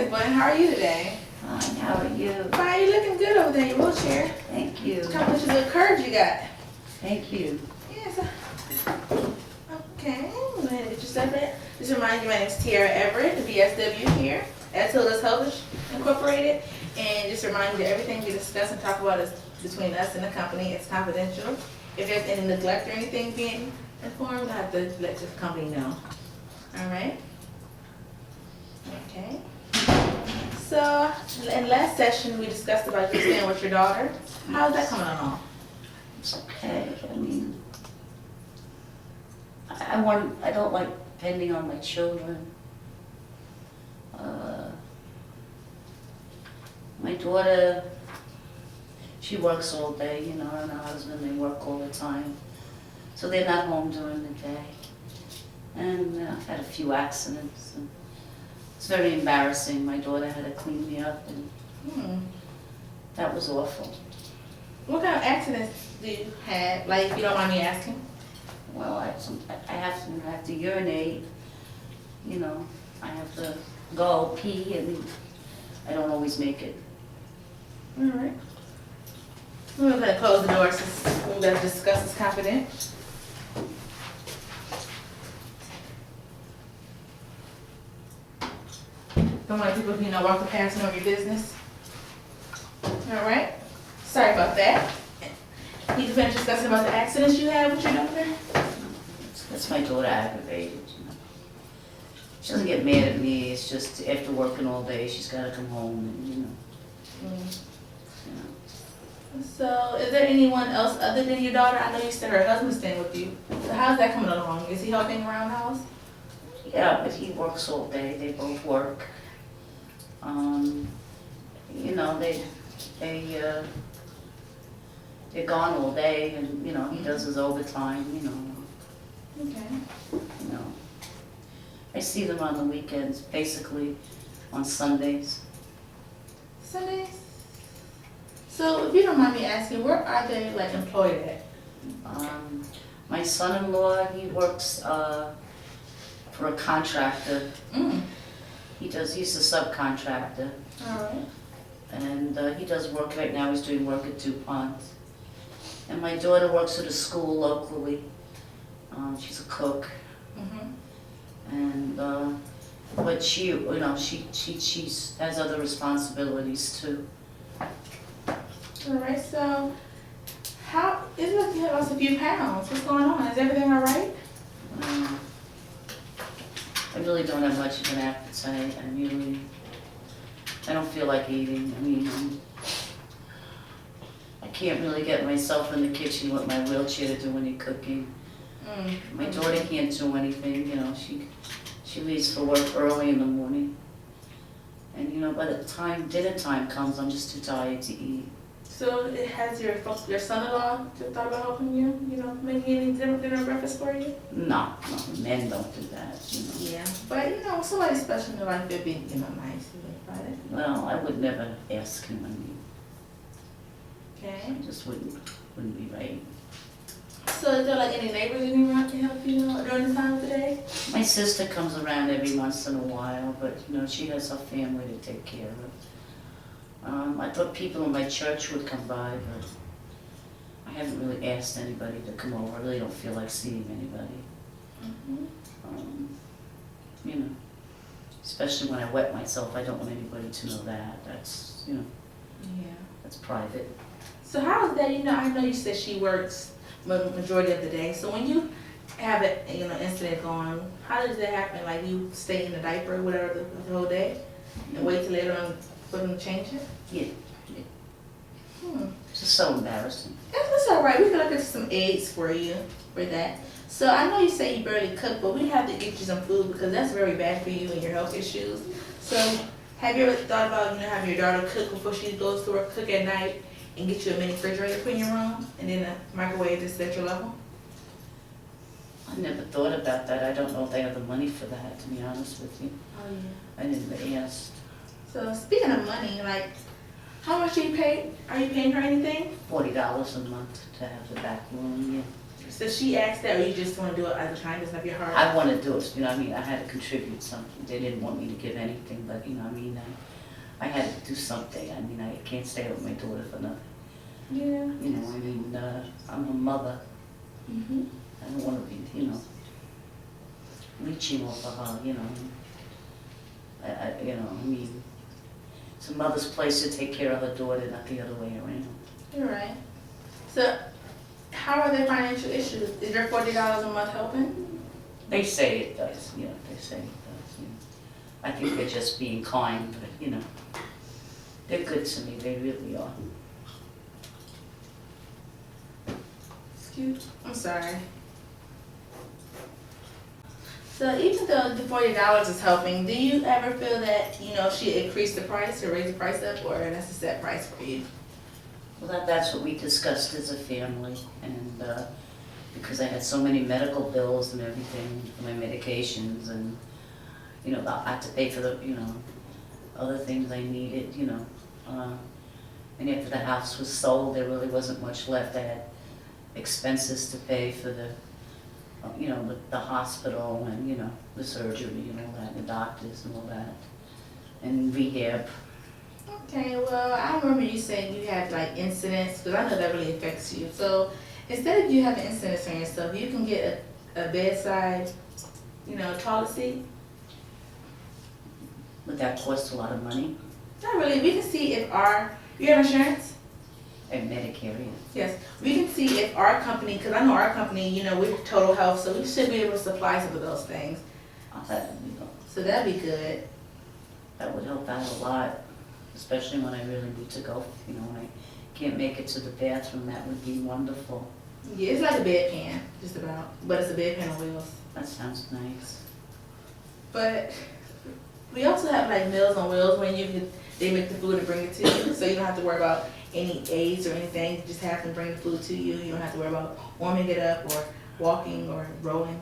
Miss Gwen. How are you today? Fine, how are you? Fine, you looking good over there in your wheelchair. Thank you. How much of the courage you got? Thank you. Yes. Okay, go ahead and get yourself in. Just remind you, my name is Tiara Everett, the BSW here at Tilda's Health Incorporated. And just remind you that everything we discuss and talk about is between us and the company. It's confidential. If there's any neglect or anything being informed, I have to let the company know. All right? Okay. So, in last session, we discussed about you staying with your daughter. How's that coming along? It's okay. I mean, I don't like depending on my children. My daughter, she works all day, you know, her and her husband, they work all the time. So they're not home during the day. And I've had a few accidents. And it's very embarrassing. My daughter had to clean me up, and that was awful. What kind of accidents do you have? Like, if you don't mind me asking? Well, I have to urinate, you know, I have to go pee, and I don't always make it. All right. We're going to close the door since we're going to discuss this confident. Don't want people, you know, walk past and know your business. All right. Sorry about that. You can finish discussing about the accidents you had with your daughter? That's my daughter aggravated, you know. She doesn't get mad at me, it's just after working all day, she's gotta come home and, you know. So, is there anyone else other than your daughter? I know you said her husband's staying with you. So how's that coming along? Is he helping around the house? Yeah, but he works all day, they both work. You know, they're gone all day, and, you know, he does his overtime, you know. Okay. You know, I see them on the weekends, basically on Sundays. Sundays? So if you don't mind me asking, where are they like employed at? My son-in-law, he works for a contractor. He's a subcontractor. All right. And he does work right now, he's doing work at DuPont. And my daughter works at a school locally. She's a cook. And but she, you know, she has other responsibilities too. All right. So how it looks like you have lost a few pounds. What's going on? Is everything all right? I really don't have much of an appetite. I don't feel like eating. I mean, I can't really get myself in the kitchen with my wheelchair to do any cooking. My daughter can't do anything, you know, she leaves for work early in the morning. And, you know, by the time dinner time comes, I'm just too tired to eat. So it has your son-in-law thought about helping you, you know, making any dinner breakfast for you? No, men don't do that, you know. Yeah, but you know, somebody special in your life would be, you know, nice about it. Well, I would never ask him, I mean, Okay. it just wouldn't be right. So is there like any neighbors in around to help you during the time of the day? My sister comes around every once in a while, but, you know, she has her family to take care of. I thought people in my church would come by, but I haven't really asked anybody to come over. I really don't feel like seeing anybody. You know, especially when I wet myself, I don't want anybody to know that. That's, you know, that's private. So how is that, you know, I know you said she works majority of the day. So when you have an, you know, incident going, how does that happen? Like you stay in the diaper or whatever the whole day and wait till later on for them to change it? Yeah. It's just so embarrassing. That's all right. We can look at some aids for you for that. So I know you say you barely cook, but we have to get you some food because that's very bad for you and your health issues. So have you ever thought about, you know, having your daughter cook before she goes to work, cook at night, and get you a mini refrigerator to put in your room, and then a microwave to set your level? I never thought about that. I don't know if they have the money for that, to be honest with you. Oh yeah. I never asked. So speaking of money, like, how much do you pay? Are you paying her anything? $40 a month to have the back room, yeah. So she asked that, or you just want to do it as a kindness of your heart? I want to do it, you know, what I mean, I had to contribute something. They didn't want me to give anything, but, you know, what I mean, I had to do something. I mean, I can't stay with my daughter for nothing. Yeah. You know, I mean, I'm a mother. Mm-hmm. I don't want to be, you know, leeching off of her, you know. You know, I mean, it's a mother's place to take care of her daughter, not the other way around. You're right. So, how are their financial issues? Is your $40 a month helping? They say it does, you know, they say it does. You know. I think they're just being kind, but, you know, they're good to me, they really are. I'm sorry. So even though the $40 is helping, do you ever feel that, you know, she increased the price or raised the price up, or that's a set price for you? Well, that's what we discussed as a family, and because I had so many medical bills and everything, for my medications, and, you know, I had to pay for the, you know, other things I needed, you know. And after the house was sold, there really wasn't much left. I had expenses to pay for the, you know, the hospital and, you know, the surgery and all that, the doctors and all that, and rehab. Okay, well, I remember you saying you had like incidents, because I know that really affects you. So instead of you having incidents on yourself, you can get a bedside, you know, toilet seat. Would that cost a lot of money? Not really. We can see if you have insurance? And Medicare, yeah. Yes, we can see if our company, because I know our company, you know, we're Total Health, so we should be able to supply some of those things. You know, So that'd be good. that would help out a lot, especially when I really need to go, you know, when I can't make it to the bathroom, that would be wonderful. Yeah, it's like a bedpan, just about, but it's a bedpan on wheels. That sounds nice. But we also have like Meals on Wheels when they make the food and bring it to you, so you don't have to worry about any aids or anything. You just have to bring the food to you. You don't have to worry about warming it up or walking or rolling.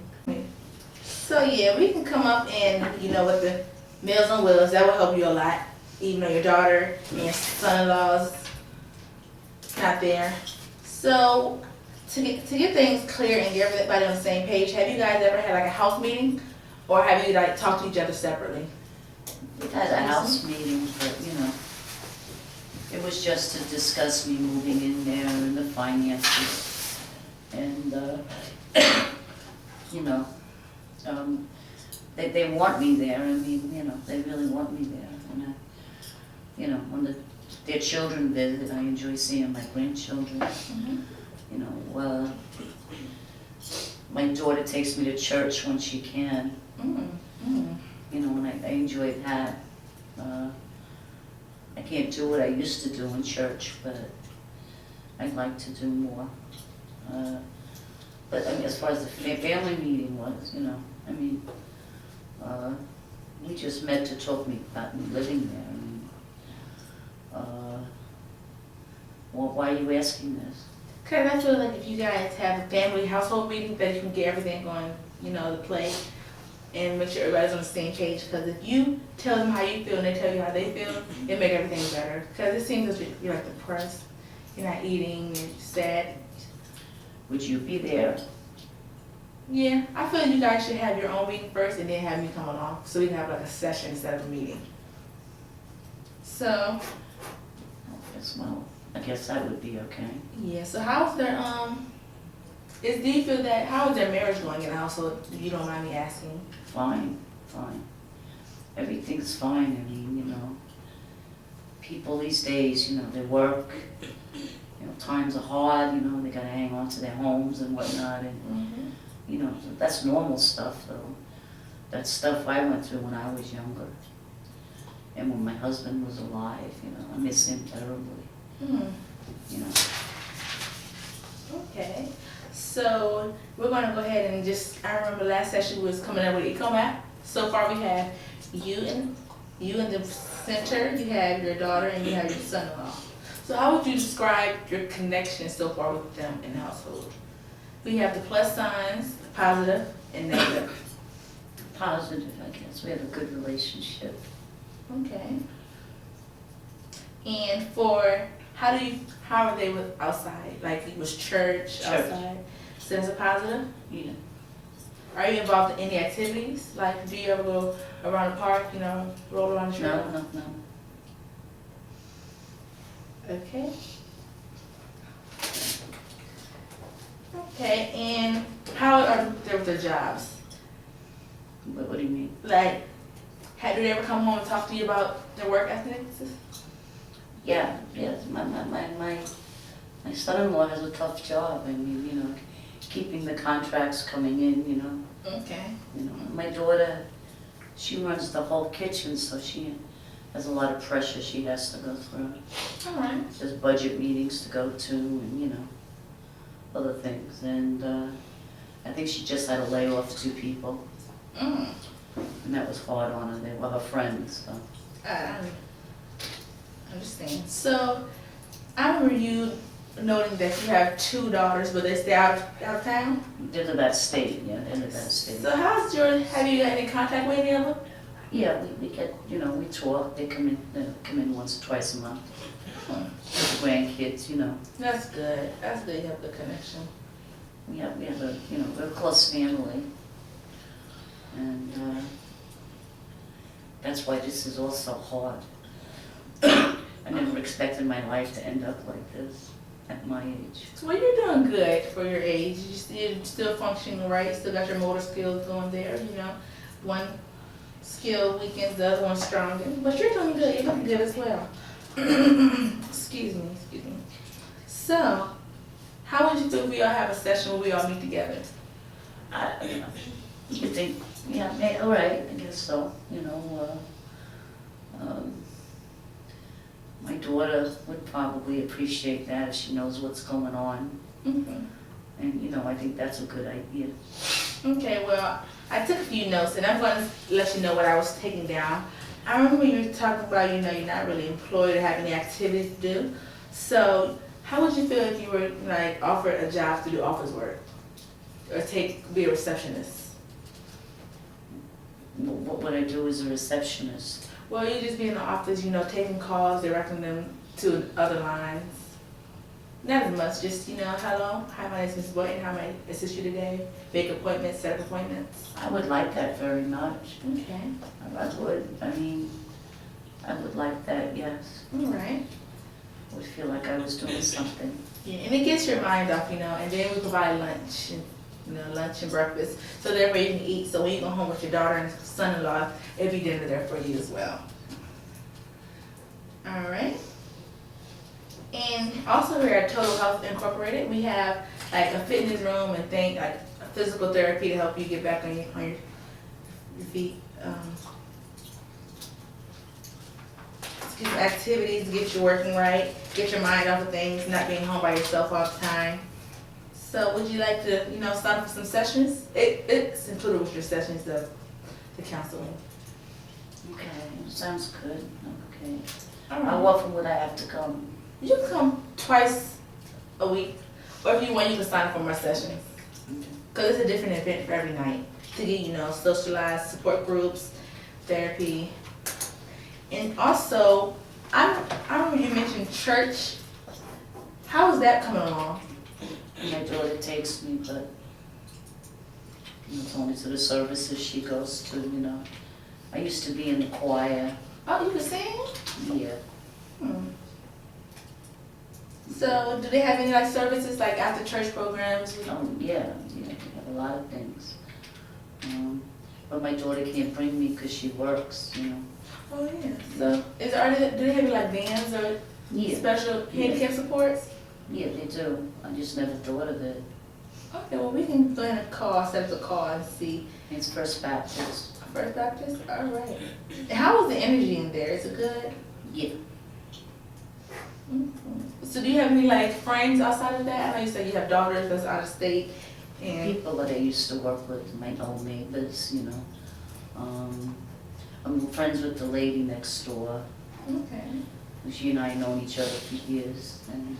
So yeah, we can come up and, you know, with the Meals on Wheels, that will help you a lot. Even though your daughter and your son-in-law's not there. So to get things clear and get everybody on the same page, have you guys ever had like a house meeting, or have you like talked to each other separately? We had a house meeting, but, you know, it was just to discuss me moving in there and the finances. And, you know, they want me there. I mean, you know, they really want me there. And, you know, when their children visit, I enjoy seeing my grandchildren. Mm-hmm. You know, my daughter takes me to church when she can. Mm-hmm. You know, and I enjoy that. I can't do what I used to do in church, but I'd like to do more. But I mean, as far as the family meeting was, you know, I mean, we just met to talk about me living there. Well, why are you asking this? Because I feel like if you guys have a family household meeting, that you can get everything going, you know, the play, and make sure everybody's on the same page. Because if you tell them how you feel and they tell you how they feel, it make everything better. Because it seems as if you're like depressed, you're not eating, you're sad. Would you be there? Yeah, I feel like you guys should have your own meeting first and then have me come along, so we can have like a session instead of a meeting. So, Well, I guess that would be okay. yeah, so how's their, do you feel that, how is their marriage going in the household, if you don't mind me asking? Fine. Everything's fine. I mean, you know, people these days, you know, they work, you know, times are hard, you know, they gotta hang on to their homes and whatnot, and, Mm-hmm. you know, that's normal stuff, though. That's stuff I went through when I was younger. And when my husband was alive, you know, I miss him terribly, you know. Okay, so we're gonna go ahead and I remember last session was coming up with ECOMAP. So far we have you in the center, you have your daughter, and you have your son-in-law. So how would you describe your connection so far with them in the household? We have the plus signs, the positive, and negative. Positive, I guess. We have a good relationship. Okay. And how are they with outside? Like it was church. Outside? So that's a positive? Yeah. Are you involved in any activities? Like, do you ever go around the park, roll around the trail? No. Okay. Okay, and how are they with their jobs? What do you mean? Like, do they ever come home and talk to you about their work ethics? Yeah, yes, my son-in-law has a tough job. I mean, keeping the contracts coming in, Okay. My daughter, she runs the whole kitchen, so she has a lot of pressure she has to go through. All right. There's budget meetings to go to and, other things. And I think she just had to lay off 2 people, Mm. and that was hard on her. They were her friends, so. I understand. So, I remember you noting that you have 2 daughters, but they stay out of town. They're the best state, yeah, they're the best state. So have you got any contact with any of them? Yeah, we get, we talk. They come in once or twice a month. Grandkids, That's good. That's good. You have the connection. we have a, we're a close family. And that's why this is all so hard. I never expected my life to end up like this at my age. Well, you're doing good for your age. You're still functioning right. You still got your motor skills going there. One skill weakens, the other one stronger. But you're doing good. You're doing good as well. Excuse me. So, how would you feel if we all have a session where we all meet together? You think, yeah, all right, I guess so. My daughter would probably appreciate that if she knows what's going on. Mm-hmm. And, I think that's a good idea. Okay, well, I took a few notes, and I'm going to let you know what I was taking down. I remember you were talking about, you're not really employed or have any activities to do. So, how would you feel if you were, offered a job to do office work? Or be a receptionist? What would I do as a receptionist? Well, you just be in the office, taking calls, directing them to other lines. Not as much, just, hello, hi, my name is Mrs. Boynton, how may I assist you today? Make appointments, set up appointments. I would like that very much. Okay, I would. I would like that, yes. all right. I would feel like I was doing something. Yeah, and it gets your mind off, and then we provide lunch, lunch and breakfast, so therefore you can eat. So when you go home with your daughter and son-in-law, it'll be dinner there for you as well. All right. And also here at Total Health Incorporated, we have a fitness room and a physical therapy to help you get back on your feet. Activities to get you working right, get your mind off of things, not being home by yourself all the time. So would you like to, sign up for some sessions? It's included with your sessions, the counseling. Okay, sounds good. Okay. All How right. often would I have to come? You can come twice a week, or if you want, you can sign up for more sessions. Because it's a different event for every night to get, socialized, support groups, therapy. And also, I remember you mentioned church. How is that coming along? My daughter takes me, but it's only to the services she goes to. I used to be in the choir. Oh, you can sing? Yeah. So, do they have any services after church programs? Yeah, we have a lot of things. But my daughter can't bring me because she works. Oh yeah. So, do they have bands or special handicap supports? Yeah, they do. I just never thought of it. Okay, well we can go ahead and set up a call and see. It's First Baptist. First Baptist? All right. And how is the energy in there? Is it good? Yeah. Mm-hmm. So do you have any friends outside of that? I know you said you have daughters that's out of state. And People that I used to work with, my old neighbors, I'm friends with the lady next door. okay. She and I have known each other for years, and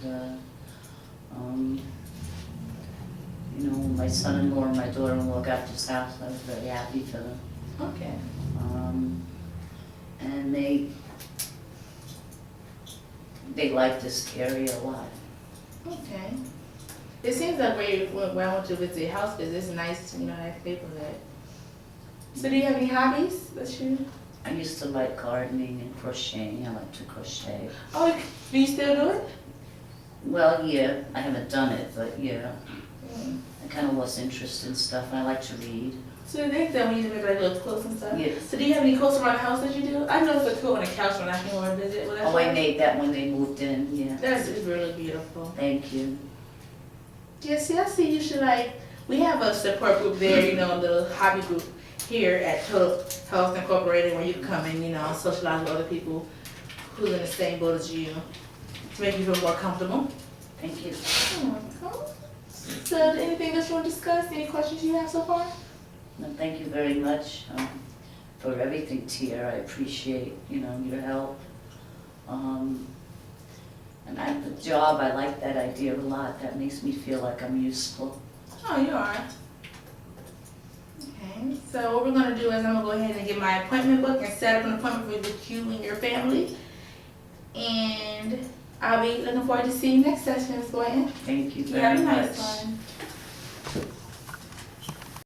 my son-in-law and my daughter-in-law got this house. I was very happy for them. Okay. And they like this area a lot. Okay. It seems like where I went to visit your house, because it's nice, you know, have people that. So do you have any hobbies that you? I used to like gardening and crocheting. I like to crochet. Oh, do you still do it? Well, yeah, I haven't done it, but yeah, Mm. I kind of lost interest in stuff. I like to read. So they think that when you make like little quilts and stuff. Yes. So do you have any quilts around the house that you do? I know it's a quilt on the couch when I came over to visit. Well, that's Oh, I nice. made that when they moved in, yeah. That's really beautiful. Thank you. Yeah, see, I see you should like, we have a support group there, you know, a little hobby group here at Total Health Incorporated where you can come and, you know, socialize with other people who's in the same boat as you to make you feel more comfortable. Thank you. So, anything else you want to discuss? Any questions you have so far? No, thank you very much for everything, Tia. I appreciate, you know, your help. And the job, I like that idea a lot. That makes me feel like I'm useful. Oh, you are. Okay, so what we're gonna do is I'm gonna go ahead and get my appointment book and set up an appointment with you and your family. And I'll be looking forward to seeing you next session, Ms. Boynton. Thank you You have very a much. nice one.